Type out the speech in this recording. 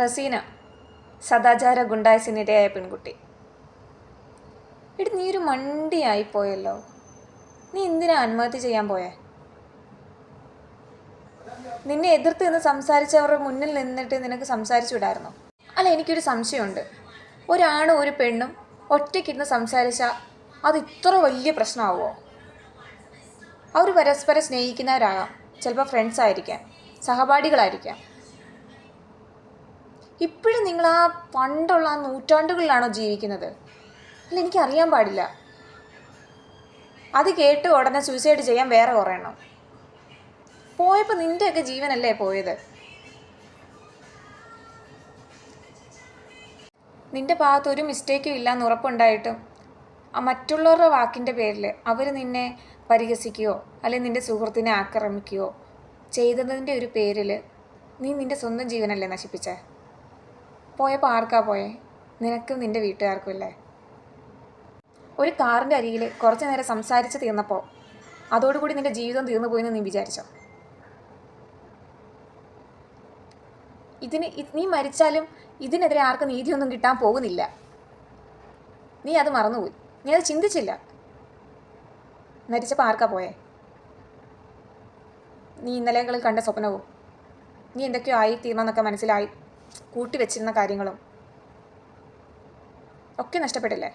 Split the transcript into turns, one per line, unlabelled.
റസീന, സദാചാര ഗുണ്ടായസിനിരയായ പെൺകുട്ടി. എടി, നീ ഒരു മണ്ടിയായിപ്പോയല്ലോ. നീ എന്തിനാ ആത്മഹത്യ ചെയ്യാൻ പോയേ? നിന്നെ എതിർത്ത് നിന്ന് സംസാരിച്ചവരുടെ മുന്നിൽ നിന്നിട്ട് നിനക്ക് സംസാരിച്ചു വിടായിരുന്നോ? അല്ല, എനിക്കൊരു സംശയമുണ്ട്. ഒരാണും ഒരു പെണ്ണും ഒറ്റയ്ക്കിരുന്ന് സംസാരിച്ചാൽ അത് ഇത്ര വലിയ പ്രശ്നമാവുമോ? അവർ പരസ്പരം സ്നേഹിക്കുന്നവരാകാം, ചിലപ്പോൾ ഫ്രണ്ട്സ് ആയിരിക്കാം, സഹപാഠികളായിരിക്കാം. ഇപ്പോഴും നിങ്ങൾ ആ പണ്ടുള്ള ആ നൂറ്റാണ്ടുകളിലാണോ ജീവിക്കുന്നത്? അല്ല, എനിക്കറിയാൻ പാടില്ല. അത് കേട്ട് ഉടനെ സൂയിസൈഡ് ചെയ്യാൻ വേറെ കുറേ എണ്ണം. പോയപ്പോൾ നിൻ്റെയൊക്കെ ജീവനല്ലേ പോയത്? നിൻ്റെ ഭാഗത്ത് ഒരു മിസ്റ്റേക്കും ഇല്ലയെന്ന് ഉറപ്പുണ്ടായിട്ടും മറ്റുള്ളവരുടെ വാക്കിൻ്റെ പേരിൽ അവർ നിന്നെ പരിഹസിക്കുകയോ അല്ലെങ്കിൽ നിൻ്റെ സുഹൃത്തിനെ ആക്രമിക്കുകയോ ചെയ്തതിൻ്റെ ഒരു പേരിൽ നീ നിൻ്റെ സ്വന്തം ജീവനല്ലേ നശിപ്പിച്ചേ? പോയപ്പോൾ ആർക്കാ പോയേ? നിനക്കും നിൻ്റെ വീട്ടുകാർക്കും അല്ലേ? ഒരു കാറിൻ്റെ അരികിൽ കുറച്ച് നേരം സംസാരിച്ച് തീർന്നപ്പോൾ അതോടുകൂടി നിൻ്റെ ജീവിതം തീർന്നു പോയെന്ന് നീ വിചാരിച്ചോ? നീ മരിച്ചാലും ഇതിനെതിരെ ആർക്കും നീതിയൊന്നും കിട്ടാൻ പോകുന്നില്ല. നീ അത് മറന്നുപോയി. നീ അത് ചിന്തിച്ചില്ല. മരിച്ചപ്പോൾ ആർക്കാ പോയേ? നീ ഇന്നലെകളിൽ കണ്ട സ്വപ്നവും നീ എന്തൊക്കെയോ ആയിത്തീർന്നെന്നൊക്കെ മനസ്സിലായി കൂട്ടി വെച്ചിരുന്ന കാര്യങ്ങളും ഒക്കെ നഷ്ടപ്പെട്ടില്ലേ?